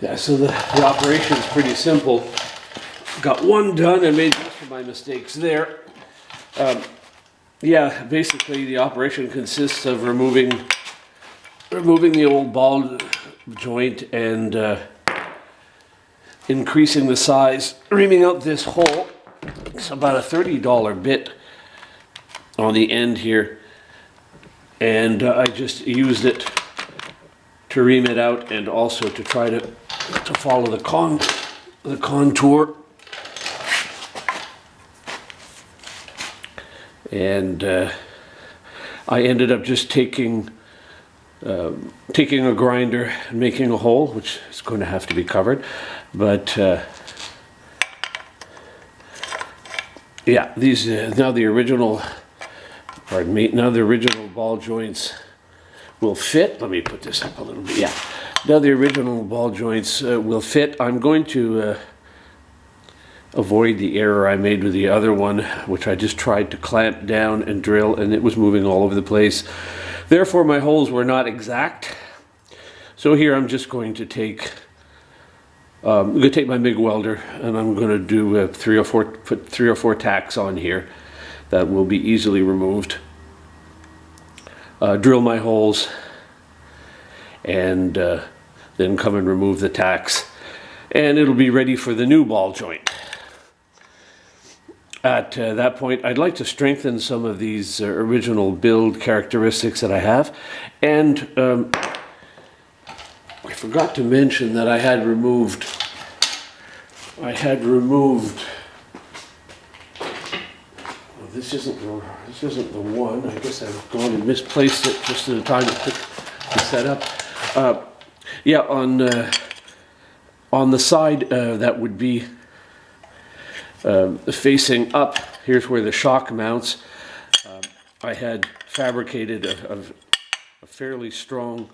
Yeah, so the operation is pretty simple. Got one done and made most of my mistakes there. Yeah, basically the operation consists of removing the old ball joint and increasing the size, reaming out this hole. It's about a $30 bit on the end here, and I just used it to ream it out and also to try to follow the contour. And I ended up just taking a grinder and making a hole, which is going to have to be covered. But yeah, these now the original ball joints will fit. Let me put this up a little bit. Yeah, now the original ball joints will fit. I'm going to avoid the error I made with the other one, which I just tried to clamp down and drill, and it was moving all over the place. Therefore, my holes were not exact. So here I'm just going to take my MIG welder, and I'm going to do put 3 or 4 tacks on here that will be easily removed. Drill my holes, and then come and remove the tacks, and it'll be ready for the new ball joint. At that point, I'd like to strengthen some of these original build characteristics that I have, and I forgot to mention that I had removed. Well, this isn't the one. I guess I've gone and misplaced it just in the time it took to set up. Yeah, on the side that would be facing up, here's where the shock mounts. I had fabricated a fairly strong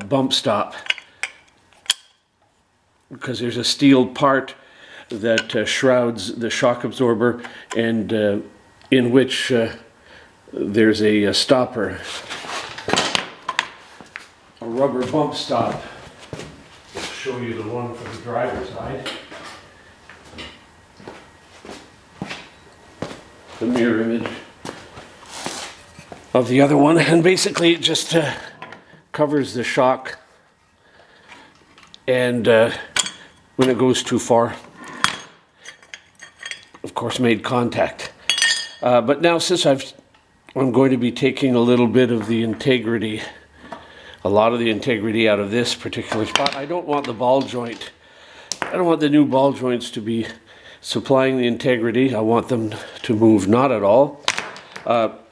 bump stop, because there's a steel part that shrouds the shock absorber, and in which there's a stopper, a rubber bump stop. I'll show you the one from the driver's side. The mirror image of the other one, and basically it just covers the shock, and when it goes too far, of course, made contact. But now, since I'm going to be taking a little bit of the integrity, a lot of the integrity out of this particular spot, I don't want the ball joint, I don't want the new ball joints to be supplying the integrity. I want them to move not at all.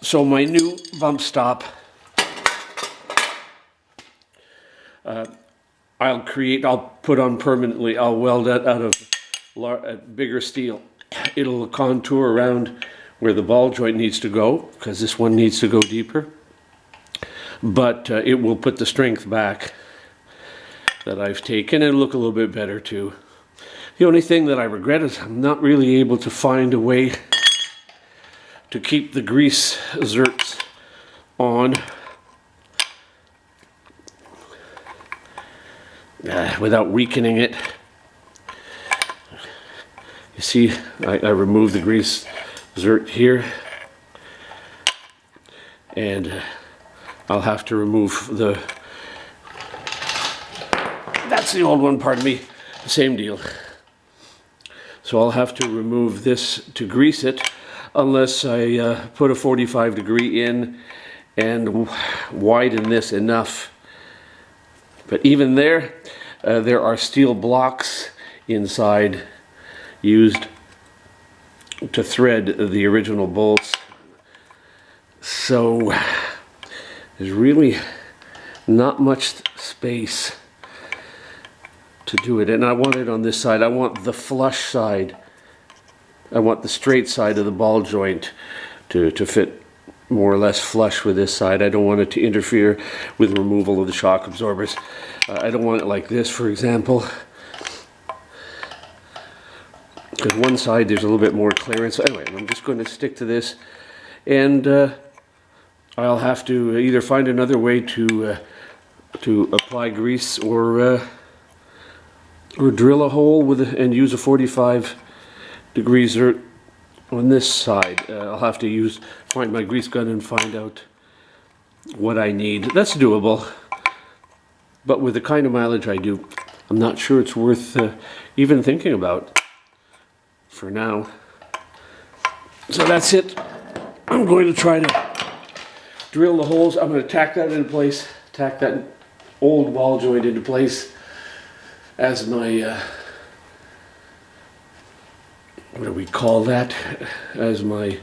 So my new bump stop, I'll put on permanently. I'll weld that out of bigger steel. It'll contour around where the ball joint needs to go, because this one needs to go deeper. But it will put the strength back that I've taken, and it'll look a little bit better too. The only thing that I regret is I'm not really able to find a way to keep the grease zerks on without weakening it. You see, I removed the grease zert here, and I'll have to remove that's the old one, pardon me, same deal. So I'll have to remove this to grease it, unless I put a 45 degree in and widen this enough. But even there are steel blocks inside used to thread the original bolts. So there's really not much space to do it, and I want it on this side. I want the flush side. I want the straight side of the ball joint to fit more or less flush with this side. I don't want it to interfere with removal of the shock absorbers. I don't want it like this, for example, because one side there's a little bit more clearance. So anyway, I'm just going to stick to this, and I'll have to either find another way to to apply grease or drill a hole with and use a 45 degrees on this side. I'll have to find my grease gun and find out what I need. That's doable, but with the kind of mileage I do, I'm not sure it's worth even thinking about for now. So that's it. I'm going to try to drill the holes. I'm going to tack that into place, tack that old ball joint into place as my, what do we call that? As my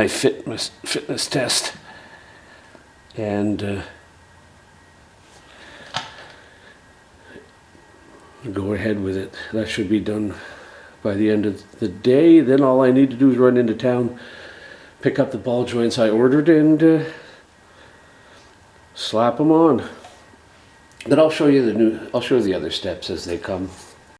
fitness test. And go ahead with it. That should be done by the end of the day. Then all I need to do is run into town, pick up the ball joints I ordered, and slap them on. But I'll show you the other steps as they come.